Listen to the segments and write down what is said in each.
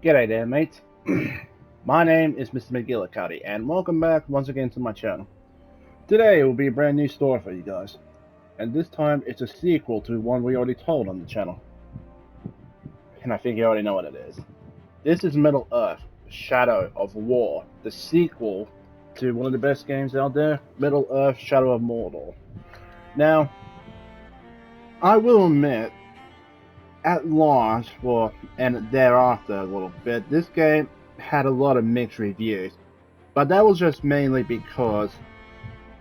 G'day there, mates. My name is Mr. Magilla-cutti, and welcome back once again to my channel. Today will be a brand new story for you guys, and this time it's a sequel to one we already told on the channel. And I think you already know what it is. This is Middle-earth: Shadow of War, the sequel to one of the best games out there, Middle-earth: Shadow of Mordor. Now, I will admit, at launch, and thereafter a little bit, this game had a lot of mixed reviews, but that was just mainly because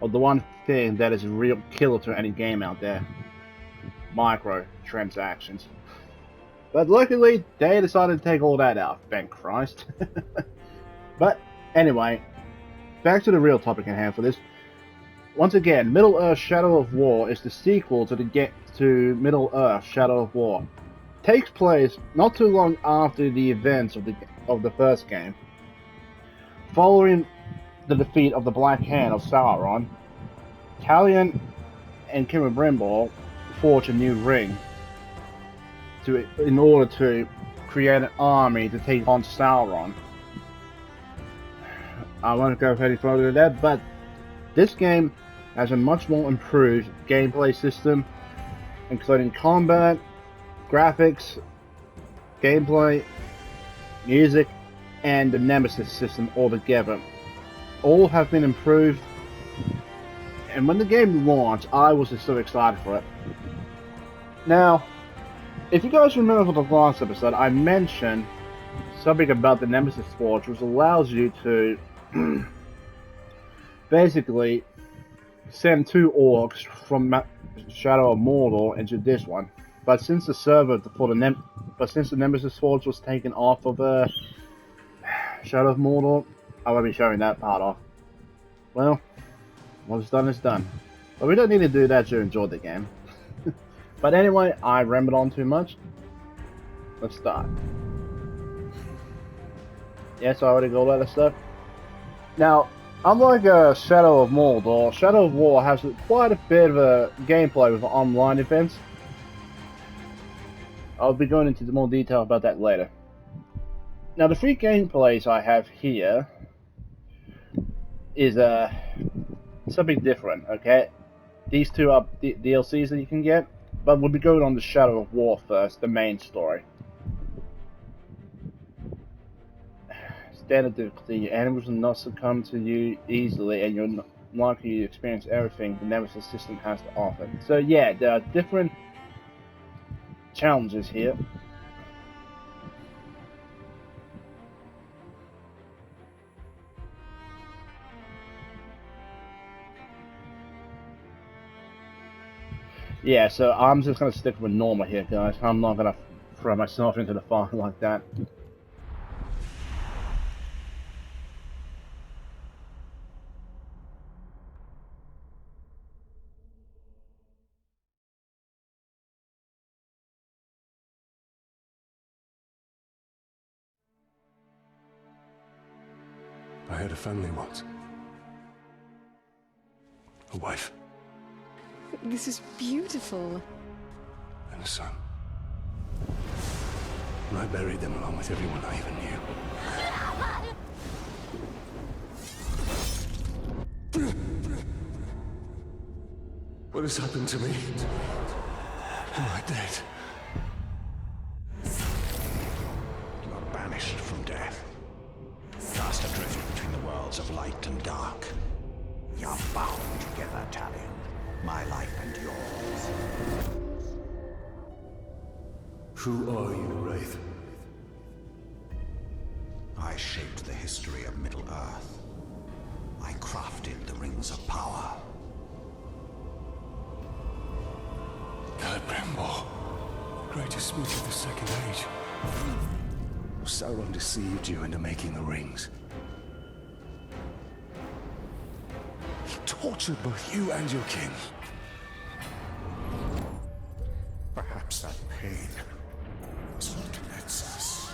of the one thing that is a real killer to any game out there: microtransactions. But luckily, they decided to take all that out, thank Christ. But anyway, back to the real topic at hand for this. Once again, Middle-earth: Shadow of War is the sequel to Middle-earth: Shadow of War. Takes place not too long after the events of the first game. Following the defeat of the Black Hand of Sauron, Talion and Celebrimbor forge a new ring in order to create an army to take on Sauron. I won't go any further than that, but this game has a much more improved gameplay system, including combat, graphics, gameplay, music, and the Nemesis system altogether. All have been improved, and when the game launched, I was just so excited for it. Now, if you guys remember from the last episode, I mentioned something about the Nemesis Forge, which allows you to basically send two orcs from Shadow of Mordor into this one. But since the Nemesis Forge was taken off of Shadow of Mordor, I won't be showing that part off. Well, what's done is done. But we don't need to do that to enjoy the game. But anyway, I rambled on too much. Let's start. Yes, I already got all that stuff. Now, unlike Shadow of Mordor, Shadow of War has quite a bit of a gameplay with online events. I'll be going into more detail about that later. Now, the three gameplays I have here is something different, okay? These two are DLCs that you can get, but we'll be going on the Shadow of War first, the main story. Standard difficulty: enemies will not succumb to you easily, and you're not likely to experience everything the Nemesis system has to offer. So yeah, there are different challenges here. Yeah, so I'm just gonna stick with normal here, guys. I'm not gonna throw myself into the fire like that. I had a family once. A wife. This is beautiful. And a son. And I buried them along with everyone I even knew. What has happened to me? Am I dead? You are banished from death. Cast adrift between the worlds of light and dark. You are bound together, Talion. My life and yours. Who are you, Wraith? I shaped the history of Middle-earth. I crafted the Rings of Power. Celebrimbor, the greatest smith of the Second Age. Sauron deceived you into making the rings. He tortured both you and your king. Perhaps that pain was what nets us.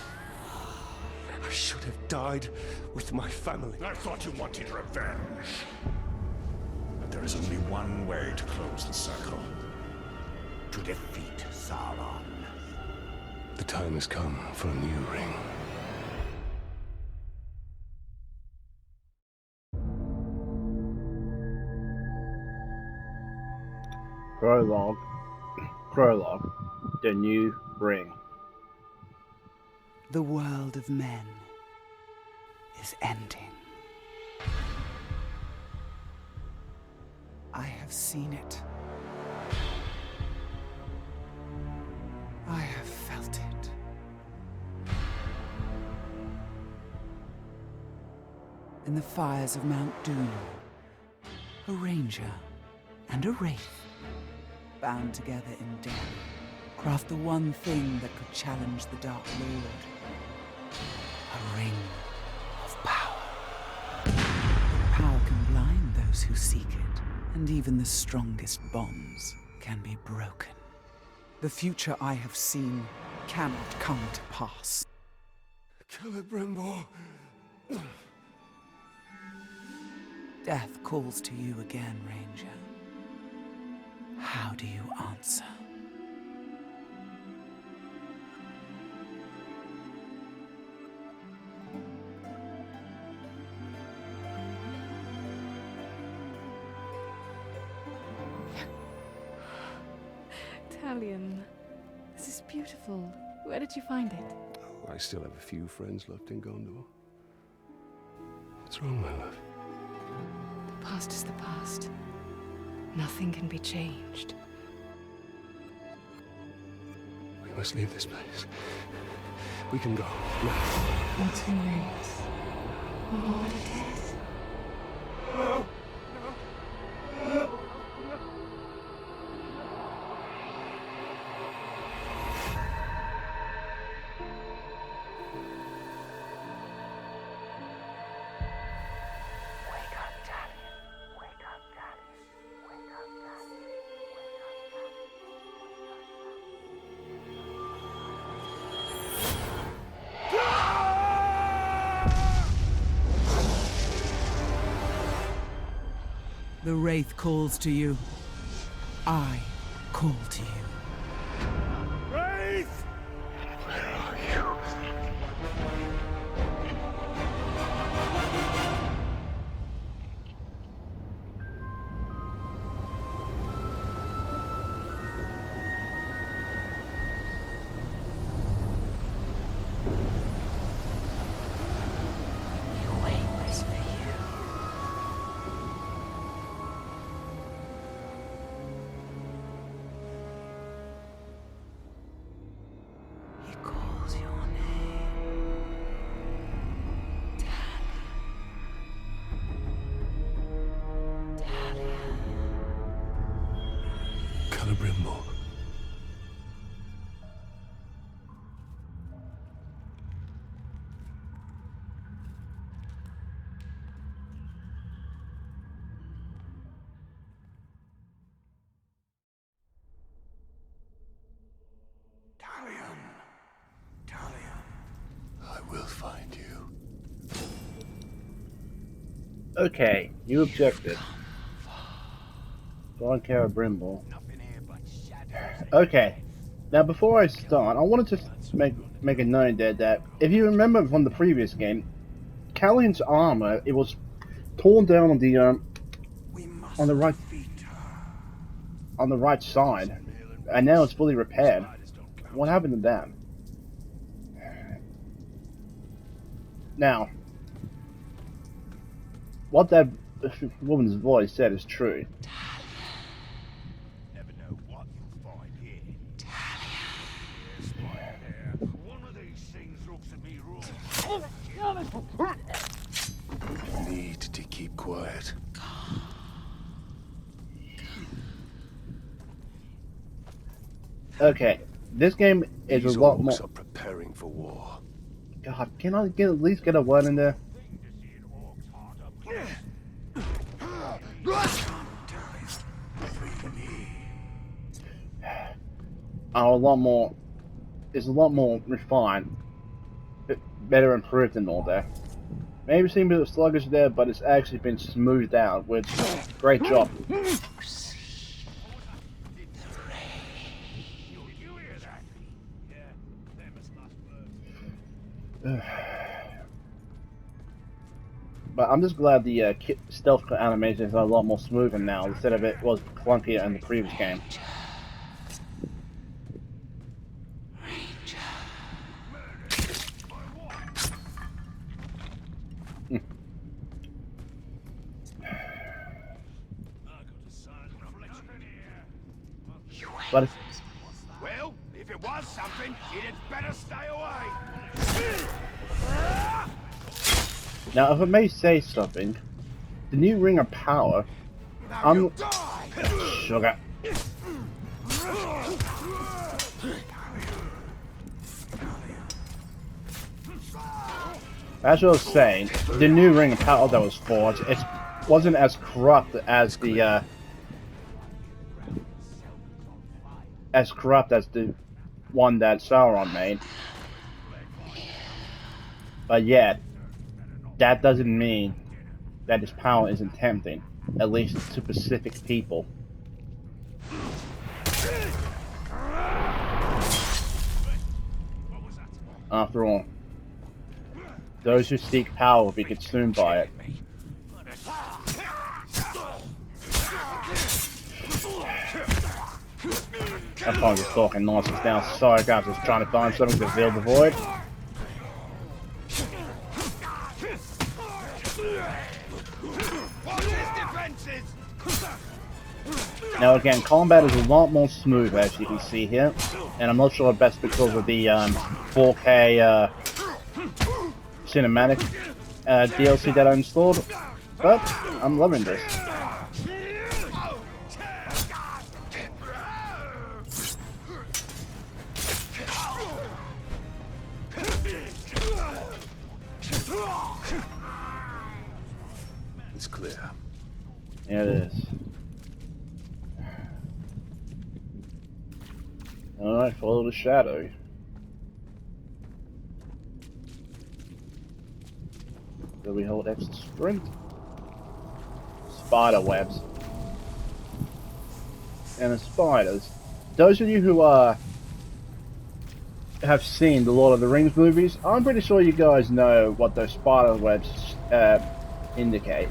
I should have died with my family. I thought you wanted revenge. But there is only one way to close the circle. To defeat Sauron. The time has come for a new ring. Prologue. Prologue. The New Ring. The world of men is ending. I have seen it. I have felt it. In the fires of Mount Doom, a ranger and a wraith, bound together in death, craft the one thing that could challenge the Dark Lord. A ring of power. Power can blind those who seek it, and even the strongest bonds can be broken. The future I have seen cannot come to pass. Celebrimbor. Death calls to you again, Ranger. How do you answer? Talion, this is beautiful. Where did you find it? Oh, I still have a few friends left in Gondor. What's wrong, my love? The past is the past. Nothing can be changed. We must leave this place. We can go now. Not too late. We're already dead. The Wraith calls to you. I call to you. Wraith! Where are you? You wait this for you. He calls your name. Talion. Celebrimbor. I will find you. Okay, you objected. Don Celebrimbor. Okay, now before I start, I wanted to make a note there that if you remember from the previous game, Callion's armor, it was torn down on the right side, and now it's fully repaired. What happened to that? Now, what that woman's voice said is true. Never know what you'll find here. Yes, right there. One of these things looks at me wrong. You need to keep quiet. Okay, this game is These a lot more. orcs are preparing for war. God, can I at least get a word in there? Are a lot more. It's a lot more refined, better improved than all that. Maybe it seems a bit sluggish there, but it's actually been smoothed out. With great job. But I'm just glad the stealth animation is a lot more smoother now, instead of it was clunkier in the previous game. But it's, Well, if it was something, you'd better stay away. now, if I may say something, the new Ring of Power, sugar. As I was saying, the new Ring of Power that was forged, it wasn't as corrupt as the one that Sauron made. But yet, that doesn't mean that his power isn't tempting, at least to specific people. After all, those who seek power will be consumed by it. I'm probably just talking nonsense now. Sorry guys, I was trying to find something to fill the void. Now again, combat is a lot more smooth as you can see here, and I'm not sure if that's because of the 4K cinematic DLC that I installed, but I'm loving this. It's clear. Yeah, it is. Alright, follow the shadow. Do we hold X to sprint? Spider webs. And the spiders. Those of you who have seen the Lord of the Rings movies, I'm pretty sure you guys know what those spider webs indicate.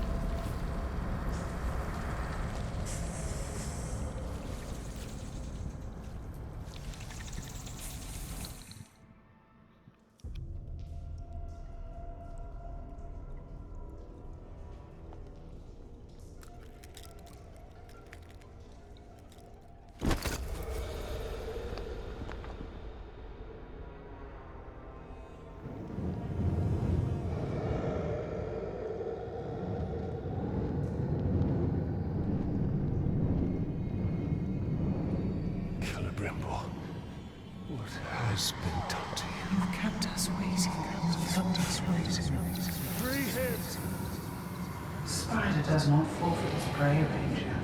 What has been done to you? You've kept us waiting. Free him! Spider does not forfeit his prey, Ranger.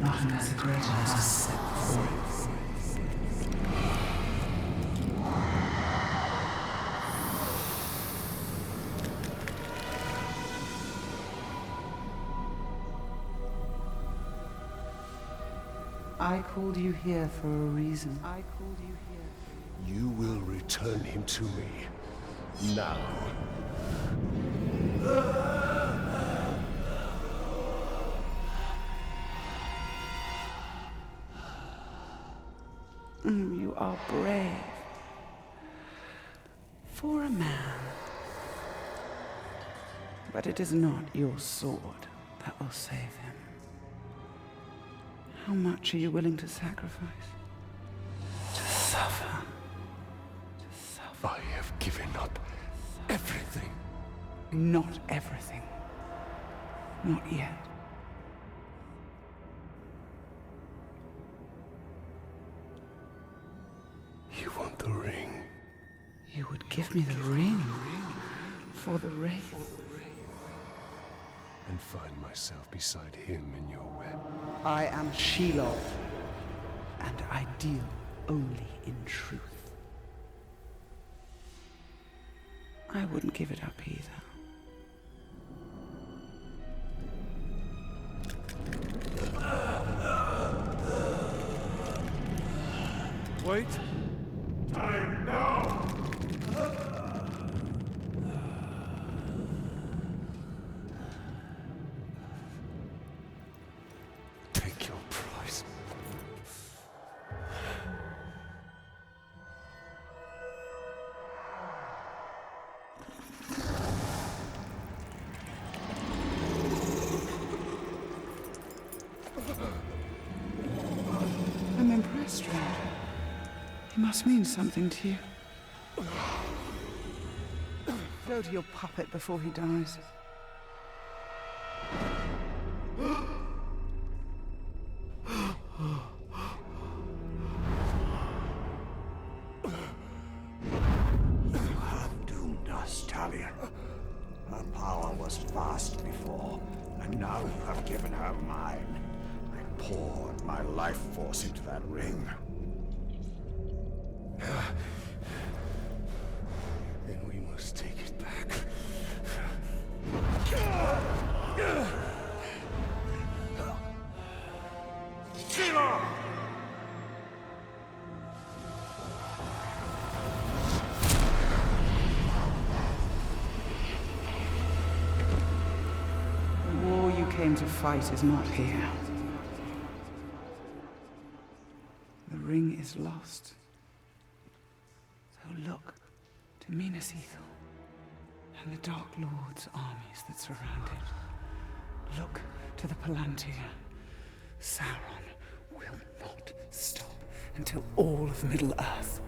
Not unless a greater has set forth. I called you here for a reason. You will return him to me. Now. You are brave. For a man. But it is not your sword that will save him. How much are you willing to sacrifice? To suffer. I have given up everything. Not everything. Not yet. You want the ring? You would give me the ring for the wraith. And find myself beside him in your web. I am Shelob, and I deal only in truth. I wouldn't give it up either. Wait. Time now! must mean something to you. Go to your puppet before he dies. You have doomed us, Talion. Her power was vast before, and now you have given her mine. I poured my life force into that ring. Then we must take it back. Sheila! The war you came to fight is not here. The ring is lost. So look to Minas Ithil and the Dark Lord's armies that surround it. Look to the Palantir. Sauron will not stop until all of Middle-earth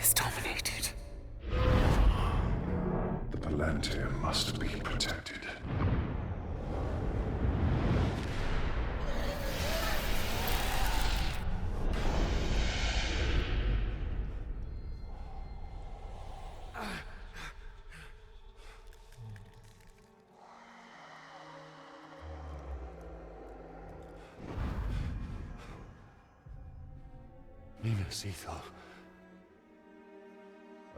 is dominated. The Palantir must be protected. Minas Ithil.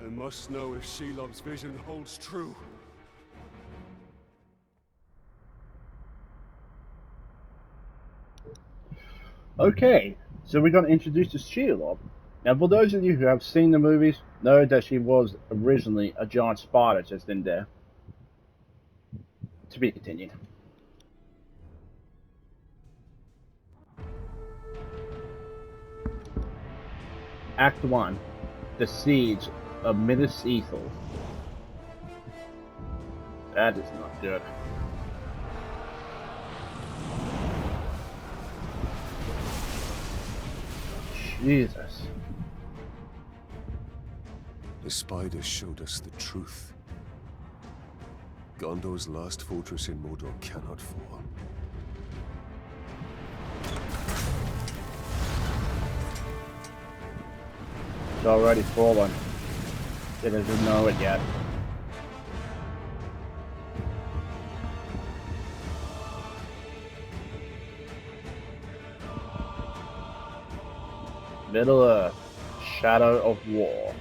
I must know if Shelob's vision holds true. Okay, so we're going to introduce the Shelob. Now, for those of you who have seen the movies, know that she was originally a giant spider just in there. To be continued. Act 1. The Siege of Minas Ithil. That is not good. Jesus. The spider showed us the truth. Gondor's last fortress in Mordor cannot fall. It's already fallen. It doesn't know it yet. Middle Earth, Shadow of War.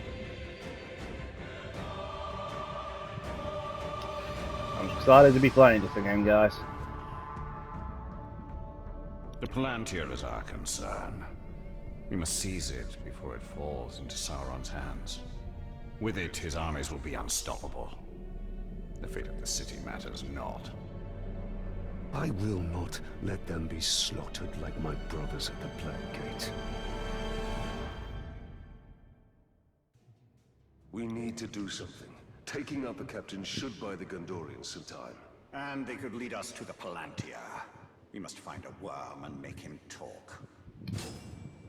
I'm excited to be playing this again, guys. The Palantir is our concern. We must seize it before it falls into Sauron's hands. With it, his armies will be unstoppable. The fate of the city matters not. I will not let them be slaughtered like my brothers at the Black Gate. We need to do something. Taking out the captain should buy the Gondorians some time. And they could lead us to the Palantir. We must find a worm and make him talk.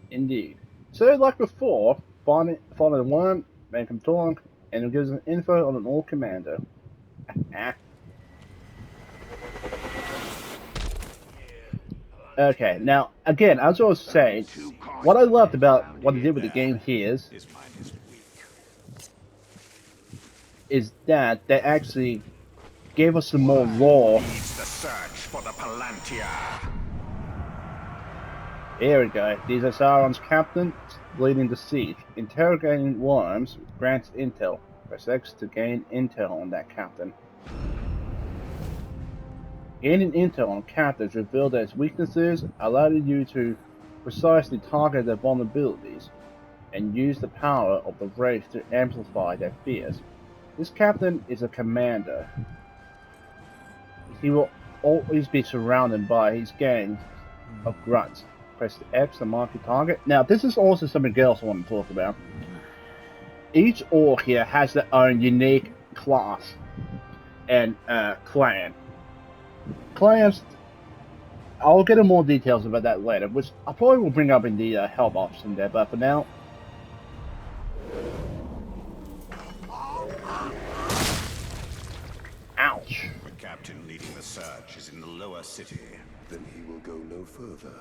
Indeed. So, like before, find a worm, make him talk, and it gives us info on an orc commander. Okay, now, again, as I was saying, what I loved about what they did with the game here is that they actually gave us some more lore. Leads the search for the Palantir. Here we go. These are Sauron's captains leading the siege. Interrogating worms grants intel. Press X to gain intel on that captain. Gaining intel on captains revealed its weaknesses, allowing you to precisely target their vulnerabilities, and use the power of the Wraith to amplify their fears. This captain is a commander. He will always be surrounded by his gang of grunts. Press X to mark your target. Now, this is also something else I want to talk about. Each orc here has their own unique class and clan. Clans, I'll get into more details about that later, which I probably will bring up in the help option there, but for now, lower city. Then he will go no further.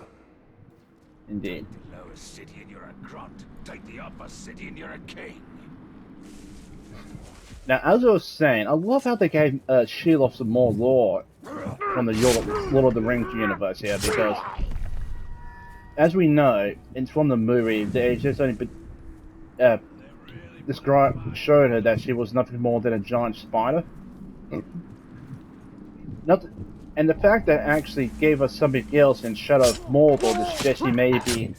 Indeed. The lower city and you're a grunt. Take the upper city and you're a king. Now, as I was saying, I love how they gave Shelob some more lore from the Lord of the Rings universe here, because, as we know, it's from the movie, they just only showed her that she was nothing more than a giant spider. And the fact that it actually gave us something else in Shadow of Mordor to suggest she may be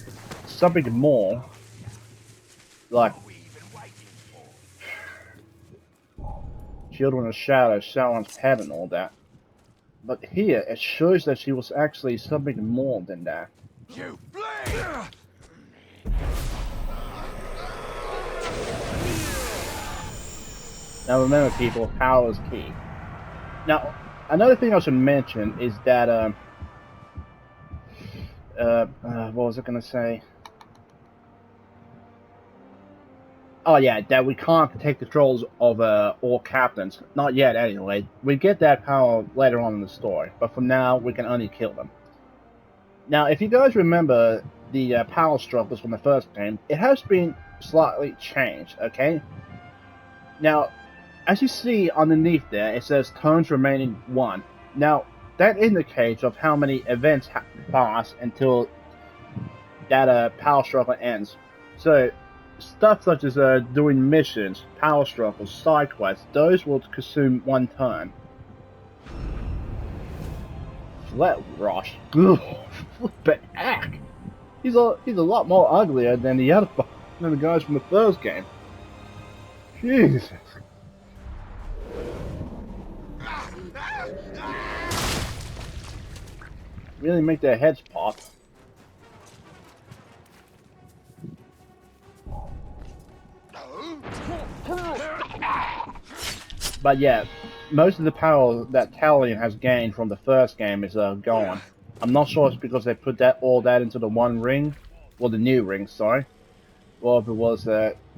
something more, like Children of Shadow, Sauron's pet and all that. But here, it shows that she was actually something more than that. You bleed! Now remember people, power is key. Now, another thing I should mention is that, what was I gonna say? Oh yeah, that we can't take controls of all captains. Not yet, anyway. We get that power later on in the story, but for now, we can only kill them. Now, if you guys remember the power struggles from the first game, it has been slightly changed, okay? Now, as you see underneath there, it says turns remaining 1. Now, that indicates of how many events pass until that power struggle ends. So, stuff such as doing missions, power struggles, side quests, those will consume 1 turn. Flat Rush. Ugh, but heck, he's a lot more uglier than the guys from the first game. Jesus. Really make their heads pop. But yeah, most of the power that Talion has gained from the first game is gone. I'm not sure it's because they put all that into the one ring, or the new ring, sorry, or if it was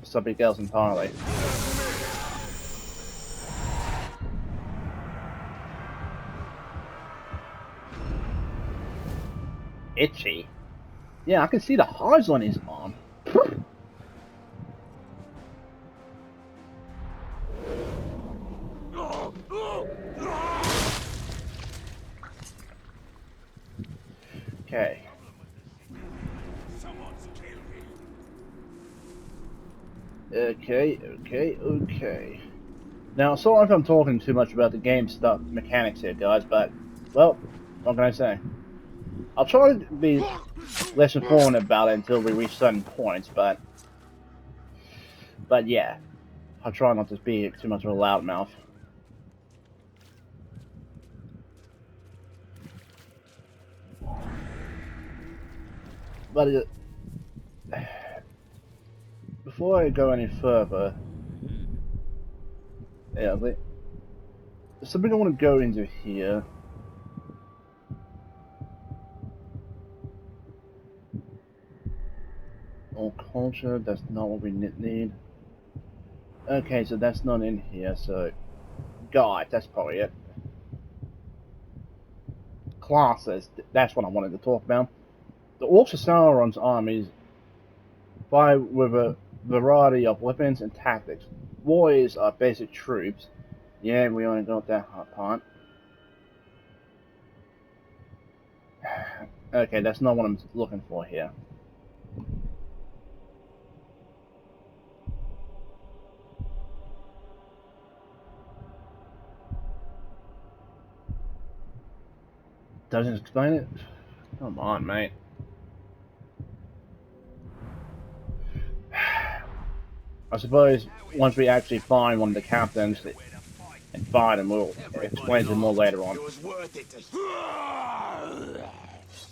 something else entirely. Itchy. Yeah, I can see the hives on his arm. Okay. Okay. Now, sorry if I'm talking too much about the game stuff, mechanics here, guys, but, well, what can I say? I'll try to be less informed about it until we reach certain points, but yeah, I'll try not to be too much of a loudmouth. But before I go any further, yeah, there's something I want to go into here. All culture, that's not what we need. Okay, so that's not in here, so God, that's probably it. Classes, that's what I wanted to talk about. The Orcs of Sauron's armies fight with a variety of weapons and tactics. Warriors are basic troops. Yeah, we only got that part. Okay, that's not what I'm looking for here. Doesn't explain it? Come on, mate. I suppose once we actually find one of the captains and fight him, we'll explain it more later on. It was worth it to...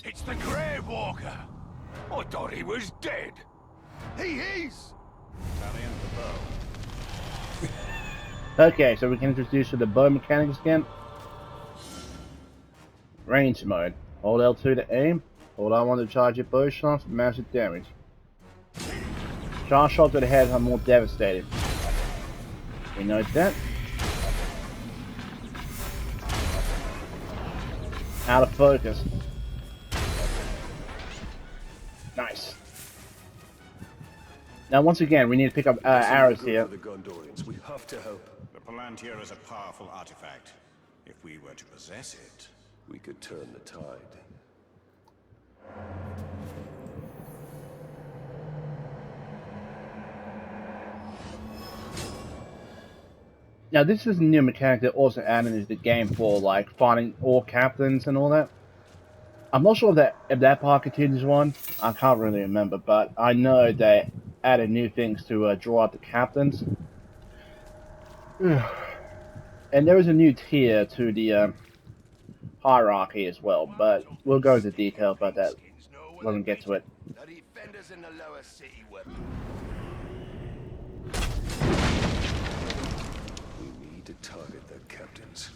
It's the Grey Walker. I thought he was dead. He is. Talion the bow. Okay, so we can introduce you to the bow mechanics again. Range mode. Hold L2 to aim. Hold R1 to charge your bow shots for massive damage. Charge shots to the head are more devastating. We note that. Out of focus. Nice. Now, once again, we need to pick up arrows here. For the Gondorians, we have to help. The Palantir is a powerful artifact. If we were to possess it, We could turn the tide. Now, this is a new mechanic that also added into the game for, like, finding all captains and all that. I'm not sure if that part continues on. I can't really remember, but I know they added new things to draw out the captains. And there is a new tier to the hierarchy as well, but we'll go into detail about that when we get to it. The defenders in the lower city were... We need to target their captains.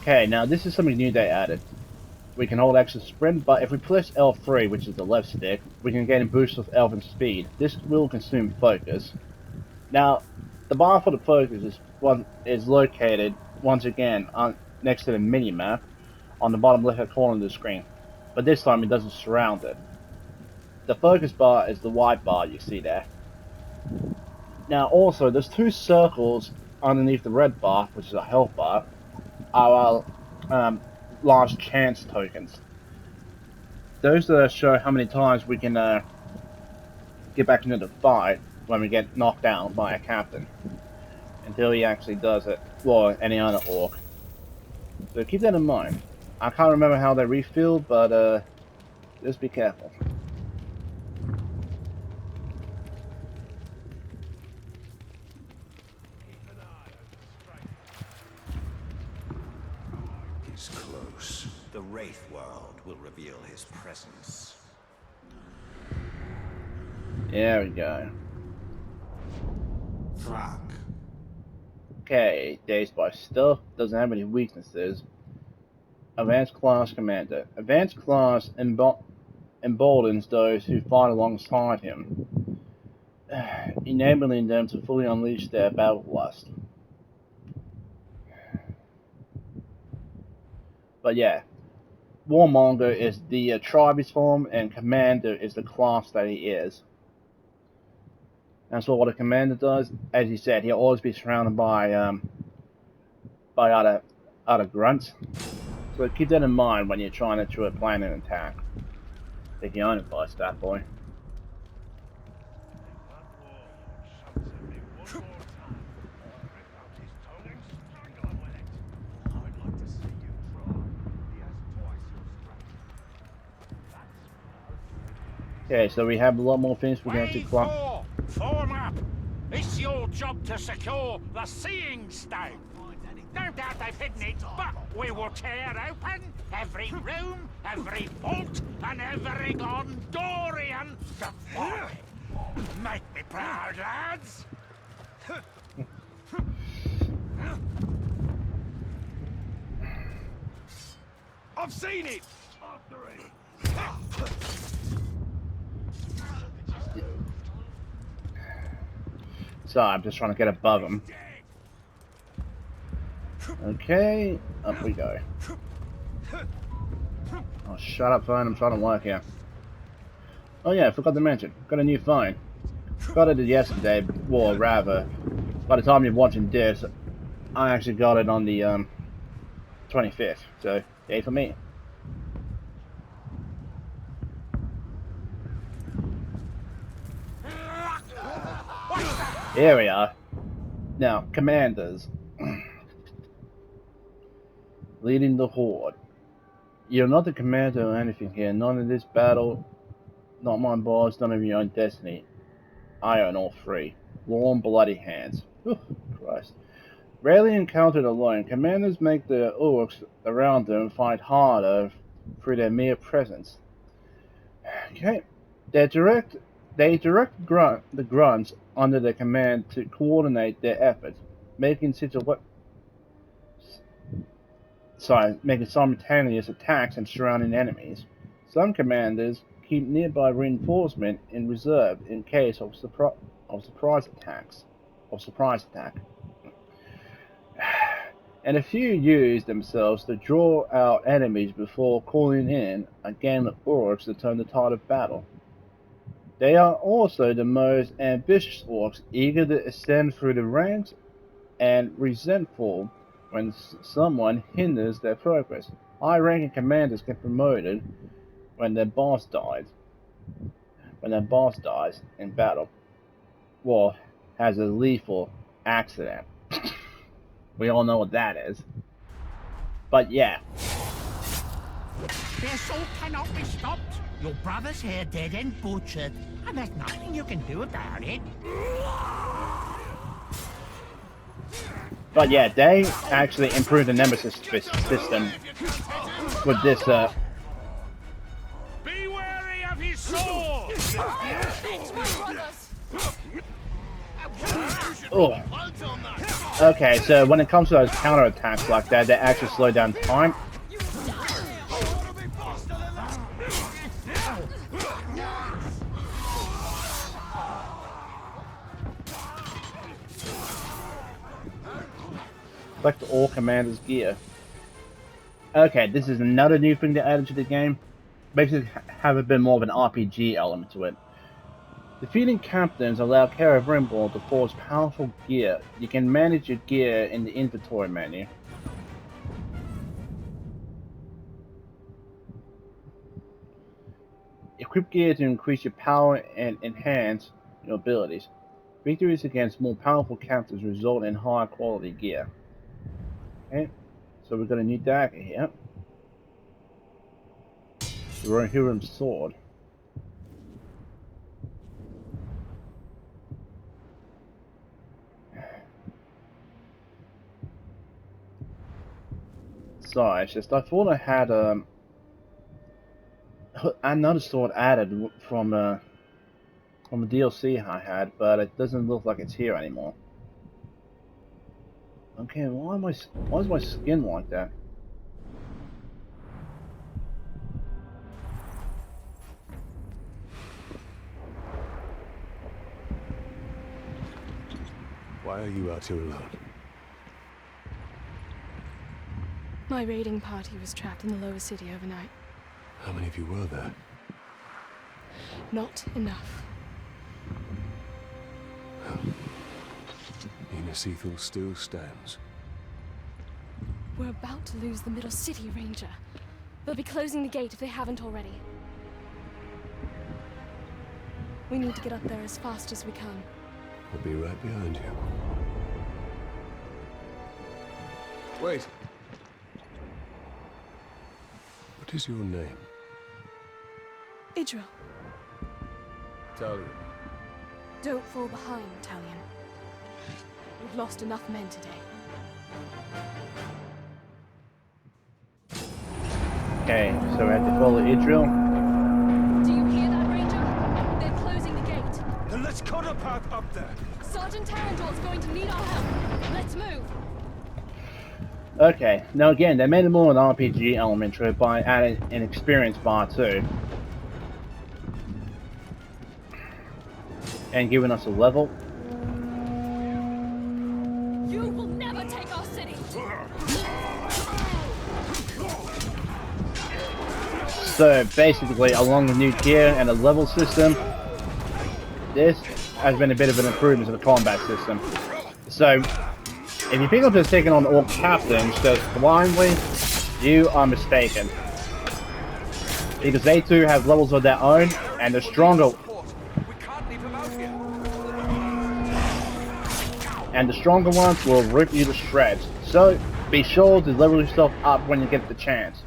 Okay, now this is something new they added. We can hold extra sprint, but if we press L3, which is the left stick, we can gain a boost of Elven speed. This will consume focus. Now, the bar for the focus is located, once again, next to the mini-map on the bottom left-hand corner of the screen. But this time it doesn't surround it. The focus bar is the white bar you see there. Now also, there's two circles underneath the red bar, which is a health bar, are large chance tokens. Those show how many times we can get back into the fight when we get knocked down by a captain. Until he actually does it, or any other orc. So keep that in mind. I can't remember how they refill, but just be careful. He's close. the Wraith world will reveal his presence. There we go. Thrak. Okay, dazed by stealth, doesn't have any weaknesses. Advanced class commander. Advanced class emboldens those who fight alongside him, enabling them to fully unleash their battle lust. But yeah, Warmonger is the tribe's form, and Commander is the class that he is. That's what a Commander does. As he said, he'll always be surrounded by other grunts. So keep that in mind when you're trying to plan an attack. Take your own advice, that boy. Okay, so we have a lot more things we're going to clock. Form up! It's your job to secure the Seeing Stone. No doubt they've hidden it, but we will tear open every room, every vault, and every Gondorian to find it. Make me proud, lads! I've seen it! So I'm just trying to get above him. Okay, up we go. Oh, shut up, phone. I'm trying to work here. Oh yeah, I forgot to mention. Got a new phone. Got it yesterday, or rather, by the time you're watching this, I actually got it on the 25th. So, yay for me. Here we are. Now, commanders. Leading the Horde. You're not the commander or anything here. None of this battle. Not my boss, none of your own destiny. I own all three. Warm, bloody hands. Whew, Christ. Rarely encountered alone, commanders make the orcs around them fight harder through their mere presence. Okay. They direct the grunts under their command to coordinate their efforts, making simultaneous attacks and surrounding enemies. Some commanders keep nearby reinforcement in reserve in case of surprise attack. and a few use themselves to draw out enemies before calling in a gang of orcs to turn the tide of battle. They are also the most ambitious orcs, eager to ascend through the ranks and resentful when someone hinders their progress. High-ranking commanders get promoted when their boss dies. When their boss dies in battle, or has a lethal accident. We all know what that is. But yeah. The assault cannot be stopped. Your brother's here dead and butchered, and there's nothing you can do about it. But yeah, they actually improved the Nemesis system with this, Be wary of his sword! Oh. Okay, so when it comes to those counterattacks like that, they actually slow down time. Select all commanders' gear. Okay, this is another new thing they added to the game. Basically, have a bit more of an RPG element to it. Defeating captains allow Carabrimbor to forge powerful gear. You can manage your gear in the inventory menu. Equip gear to increase your power and enhance your abilities. Victories against more powerful captains result in higher quality gear. Okay, so we've got a new dagger here. The Rohirrim's sword. Sorry, it's just I thought I had another sword added from a DLC I had, but it doesn't look like it's here anymore. Okay, why is my skin like that? Why are you out here alone? My raiding party was trapped in the lower city overnight. How many of you were there? Not enough. Minas Ethel still stands. We're about to lose the middle city, Ranger. They'll be closing the gate if they haven't already. We need to get up there as fast as we can. I'll be right behind you. Wait! What is your name? Idril, Talion. don't fall behind, Talion. We've lost enough men today. Okay, so we have to follow Idril. Do you hear that, Ranger? They're closing the gate. Then let's cut a path up there. Sergeant Tarandor's going to need our help. Let's move. Okay, now again, they made it more an RPG element to it by adding an experience bar too. And giving us a level. You will never take our city. So basically, along with new gear and a level system, this has been a bit of an improvement to the combat system. So, if you think of just taking on all captains just blindly, you are mistaken. Because they too have levels of their own, and the stronger ones will rip you to shreds. So, be sure to level yourself up when you get the chance.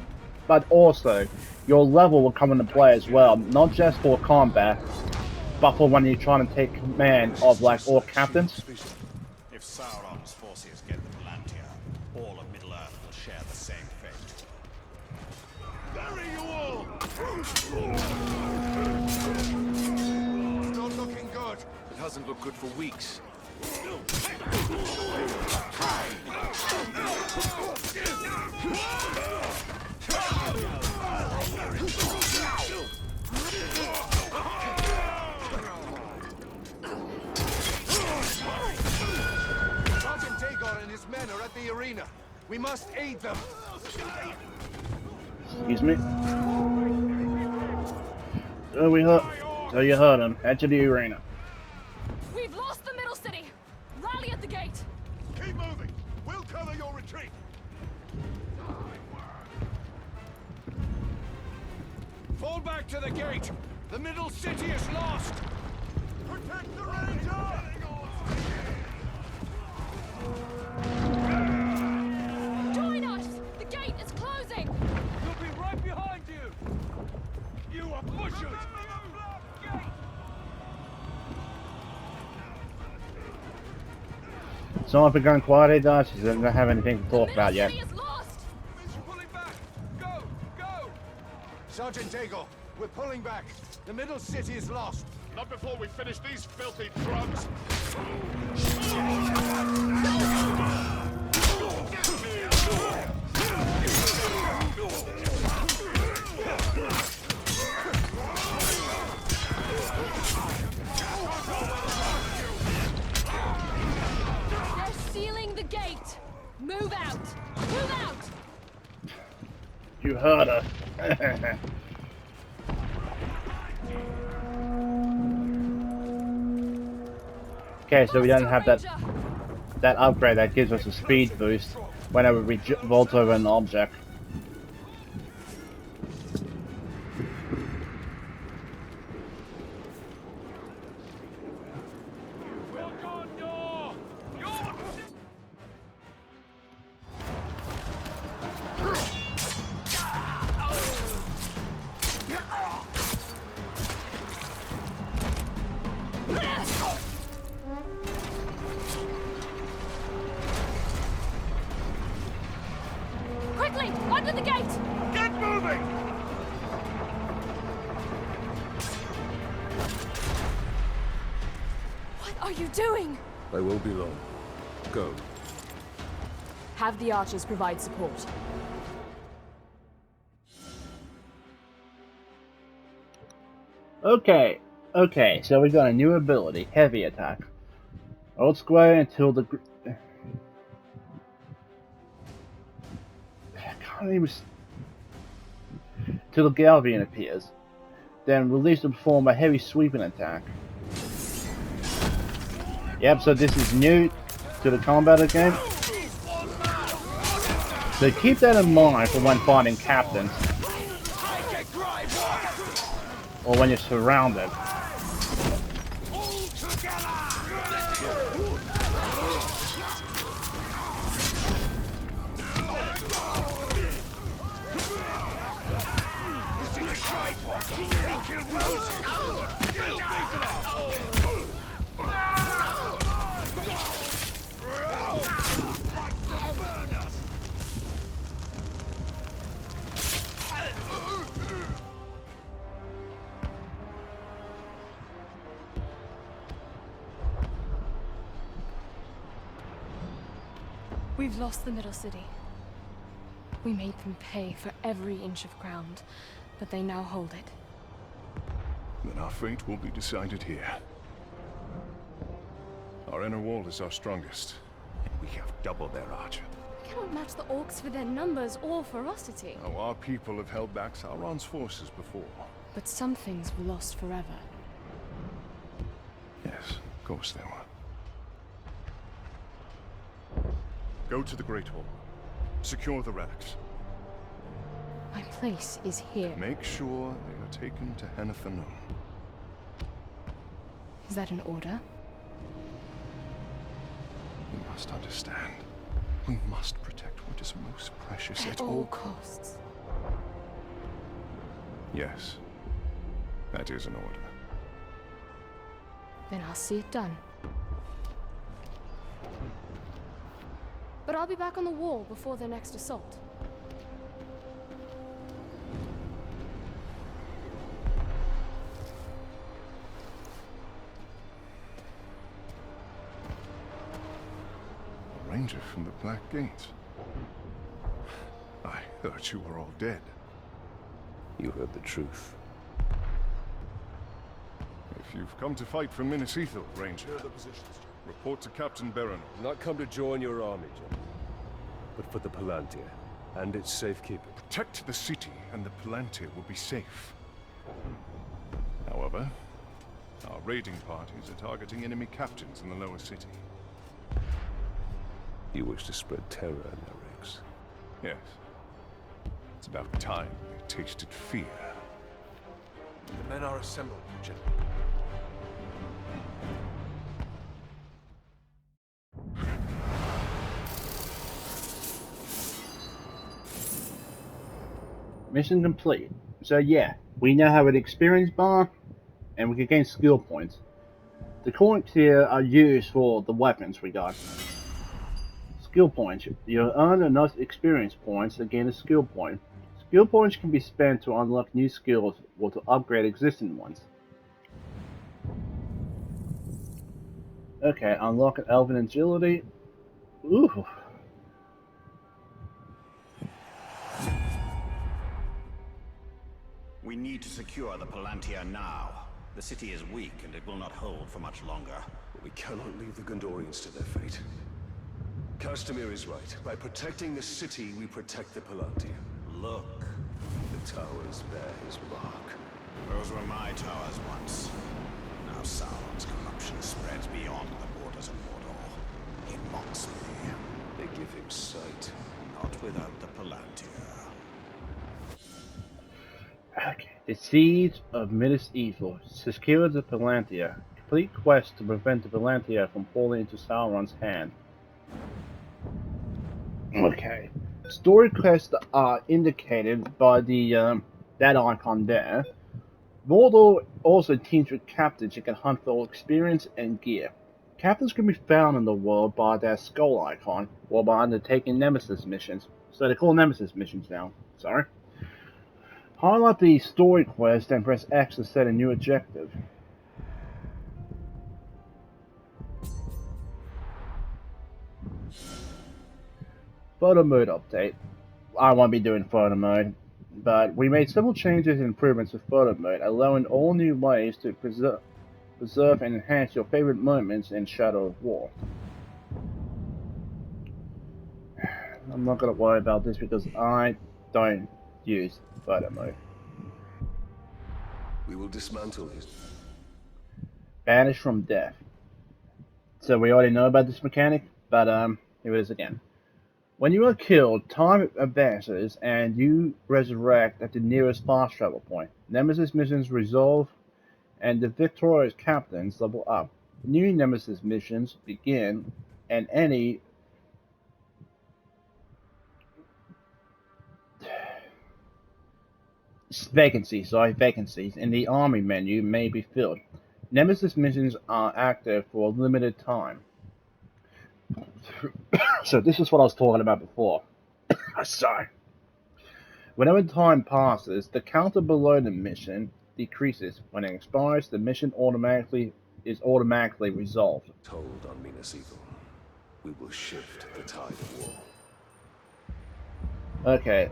But also, your level will come into play as well, not just for combat, but for when you're trying to take command of like all captains. If Sauron's forces get the Palantir, all of Middle-earth will share the same fate. Bury you all! It's not looking good. It hasn't looked good for weeks. Sergeant Dagon and his men are at the arena. We must aid them. Excuse me. So you heard him. Head to the arena. We've lost the middle city. Rally at the gate. Keep moving. We'll cover your retreat. Fall back to the gate. The middle city is lost. Protect the ranger. Join us. The gate is closing. We'll be right behind you. You are pushers. So if we're going quiet here, guys, because we don't have anything to talk about yet. The middle city is lost. Pulling back. Go, go. Sergeant Daigle, we're pulling back. The middle city is lost. Not before we finish these filthy drugs. They're sealing the gate. Move out. Move out. You heard her. Okay, so we don't have that upgrade that gives us a speed boost whenever we vault over an object. Quickly, under the gate. Get moving! What are you doing? I will be long. Go. Have the archers provide support. Okay, so we got a new ability, Heavy Attack. Hold square until the... till the Galvian appears. Then release to perform a heavy sweeping attack. Yep, so this is new to the combat of the game. So keep that in mind for when fighting captains. Or when you're surrounded. We've lost the middle city. We made them pay for every inch of ground, but they now hold it. Then our fate will be decided here. Our inner wall is our strongest. We have double their archer. We cannot match the orcs for their numbers or ferocity. Now, our people have held back Sauron's forces before. But some things were lost forever. Yes, of course they were. Go to the Great Hall. Secure the relics. My place is here. Make sure they are taken to Henathanum. Is that an order? You must understand. We must protect what is most precious At all costs. Yes. That is an order. Then I'll see it done. But I'll be back on the wall before their next assault. A ranger from the Black Gate. I heard you were all dead. You heard the truth. If you've come to fight for Minas Ithil, Ranger, report to Captain Baron. I've not come to join your army, General. I have come to protect what is most precious at all costs. Yes, of course they were. Have you come to fight for Minas Ithil, Ranger? Report to Captain Baron. I've not come to join your army, General. I have come to protect what is most precious at all costs. but for the Palantir and its safekeeping. Protect the city and the Palantir will be safe. However, our raiding parties are targeting enemy captains in the lower city. You wish to spread terror in their ranks? Yes. It's about time they tasted fear. The men are assembled, General. Mission complete. So yeah, we now have an experience bar, and we can gain skill points. The coins here are used for the weapons we got. Skill points. You earn enough experience points to gain a skill point. Skill points can be spent to unlock new skills or to upgrade existing ones. Okay, unlock an Elven agility. Ooh. We need to secure the Palantir now. The city is weak and it will not hold for much longer. But we cannot leave the Gondorians to their fate. Castamir is right. By protecting the city, we protect the Palantir. Look. The towers bear his mark. Those were my towers once. Now Sauron's corruption spreads beyond the borders of Mordor. He mocks me. They give him sight. Not without the Palantir. Okay. The Seeds of Midas Evil. Secure the Palantir. Complete quest to prevent the Palantir from falling into Sauron's hand. Okay. Story quests are indicated by the that icon there. Mordor also teams with captains you can hunt for experience and gear. Captains can be found in the world by their skull icon or by undertaking Nemesis missions. So they call Nemesis missions now. Sorry. Highlight the story quest and press X to set a new objective. Photo mode update. I won't be doing photo mode, but we made several changes and improvements to photo mode, allowing all new ways to preserve and enhance your favorite moments in Shadow of War. I'm not going to worry about this because I don't use photo mode. We will dismantle his... Banish from death. So we already know about this mechanic, but here it is again. When you are killed, time advances and you resurrect at the nearest fast travel point. Nemesis missions resolve and the victorious captains level up. New Nemesis missions begin and any vacancies in the army menu may be filled. Nemesis missions are active for a limited time. So this is what I was talking about before. Sorry. Whenever time passes, the counter below the mission decreases. When it expires, the mission is automatically resolved. Told on Minas Evil. We will shift the tide of war. Okay.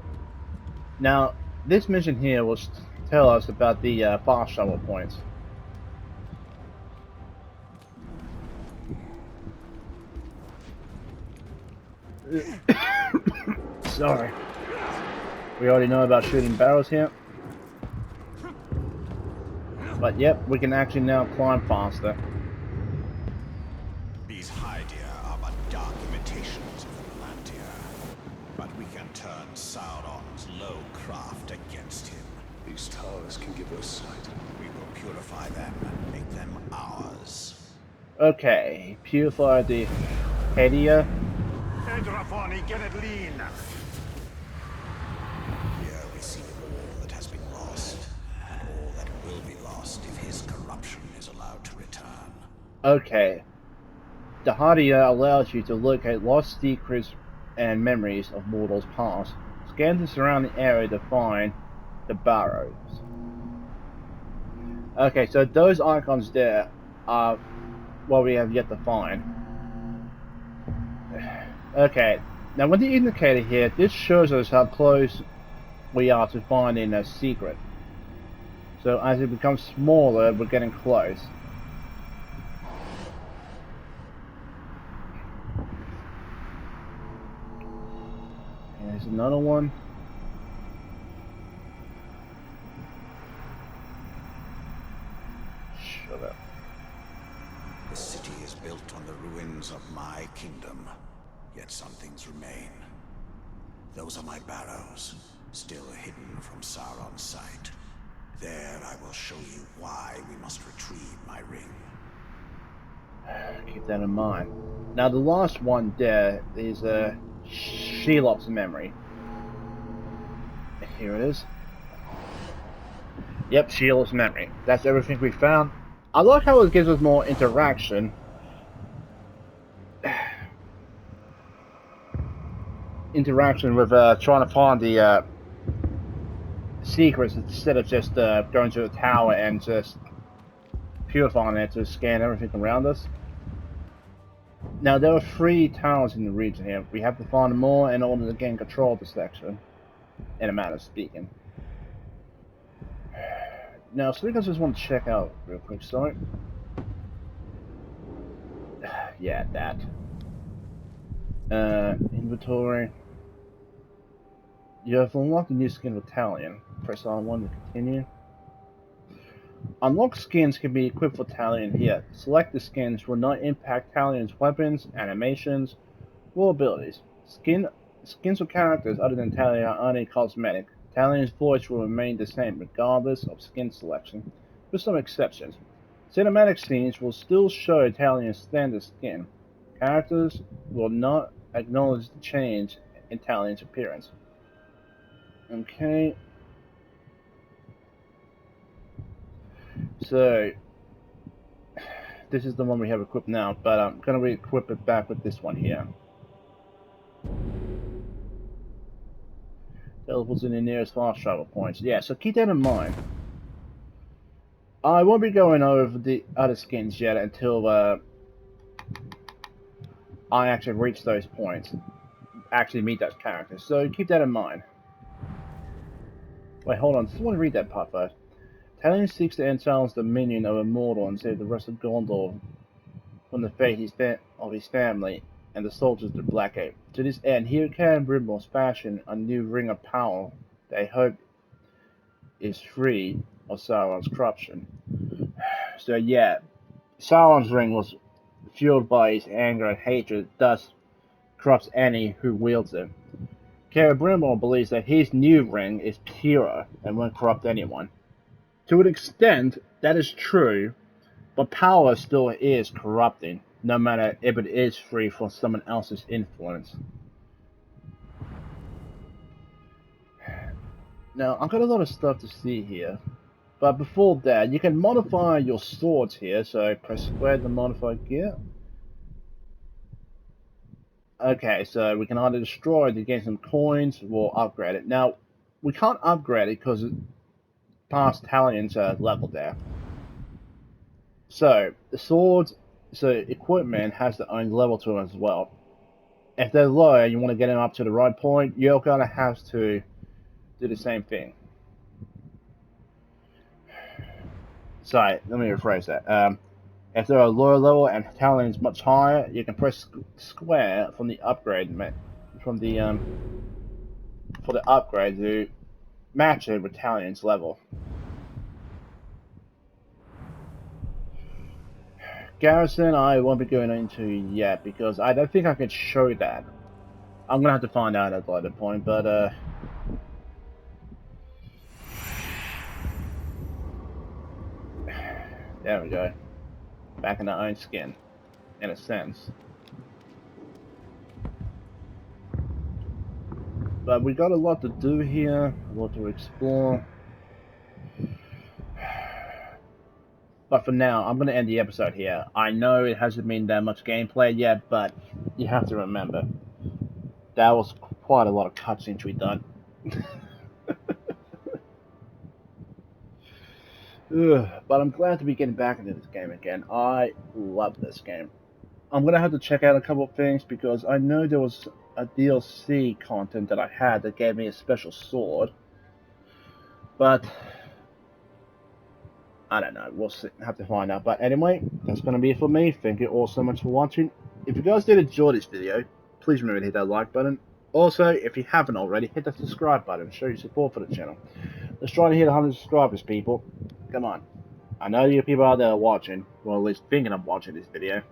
Now, this mission here will tell us about the fast travel points. Sorry. We already know about shooting barrels here. But yep, we can actually now climb faster. These Hydia are but dark imitations of the Palantir. But we can turn Sauron's low craft against him. These towers can give us sight. We will purify them and make them ours. Okay, purify the Hydia. Here we see all that has been lost, and all that will be lost if his corruption is allowed to return. Okay. The Hydia allows you to locate lost secrets and memories of Mordor's past. Scan the surrounding area to find the barrows. Okay, so those icons there are what we have yet to find. Okay, now with the indicator here, this shows us how close we are to finding a secret. So as it becomes smaller, we're getting close. There's another one. Shut up. The city is built on the ruins of my kingdom, yet some things remain. Those are my barrows, still hidden from Sauron's sight. There I will show you why we must retrieve my ring. Keep that in mind. Now the last one there is Shelob's memory. Here it is. Yep, Shelob's memory. That's everything we found. I like how it gives us more interaction. Interaction with trying to find the secrets instead of just going to the tower and just purifying it to scan everything around us. Now there are 3 towers in the region here. We have to find more in order to gain control of the section, in a manner of speaking. Now, so I just want to check out real quick, sorry. Yeah, that. Inventory. You have unlocked a new skin with Talion. Press R1 to continue. Unlocked skins can be equipped for Talion here. Selected skins will not impact Talion's weapons, animations, or abilities. Skins for characters other than Talion are only cosmetic. Talion's voice will remain the same regardless of skin selection, with some exceptions. Cinematic scenes will still show Talion's standard skin. Characters will not acknowledge the change in Talion's appearance. Okay. So, this is the one we have equipped now, but I'm going to re-equip it back with this one here. Teleports in the nearest fast travel points. Yeah, so keep that in mind. I won't be going over the other skins yet until I actually reach those points. Actually meet those characters, so keep that in mind. Wait, hold on. I just want to read that part first. Talion seeks to end Sauron's dominion over Mordor and save the rest of Gondor from the fate of his family and the soldiers of the Black Ape. To this end, he and Grimbles fashion a new ring of power they hope is free of Sauron's corruption. So yeah, Sauron's ring was fueled by his anger and hatred, thus corrupts any who wields it. Celebrimbor believes that his new ring is pure and won't corrupt anyone. To an extent, that is true, but power still is corrupting, no matter if it is free from someone else's influence. Now, I've got a lot of stuff to see here, but before that, you can modify your swords here, so press square to modify gear. Okay, so we can either destroy it to gain some coins or upgrade it. Now, we can't upgrade it because it's past Talion's level there. So, the swords, equipment has their own level to them as well. If they're low and you want to get them up to the right point, you're going to have to do the same thing. Sorry, let me rephrase that. If they're a lower level and Talion is much higher, you can press square from the upgrade for the upgrade to match it with Talion's level. Garrison, I won't be going into yet because I don't think I can show that. I'm gonna have to find out at a later point, but there we go. Back in our own skin, in a sense. But we got a lot to do here, a lot to explore. But for now, I'm going to end the episode here. I know it hasn't been that much gameplay yet, but you have to remember, that was quite a lot of cutscenes we done. But I'm glad to be getting back into this game again. I love this game. I'm going to have to check out a couple of things because I know there was a DLC content that I had that gave me a special sword. But I don't know, we'll have to find out. But anyway, that's going to be it for me. Thank you all so much for watching. If you guys did enjoy this video, please remember to hit that like button. Also, if you haven't already, hit that subscribe button and show your support for the channel. Let's try to hit 100 subscribers, people. Come on. I know you people out there watching, or at least thinking of watching this video.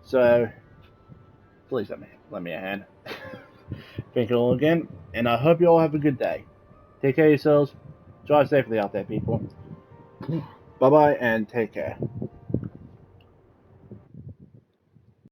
So, please let me a hand. Thank you all again, and I hope you all have a good day. Take care of yourselves. Drive safely out there, people. Bye-bye, and take care.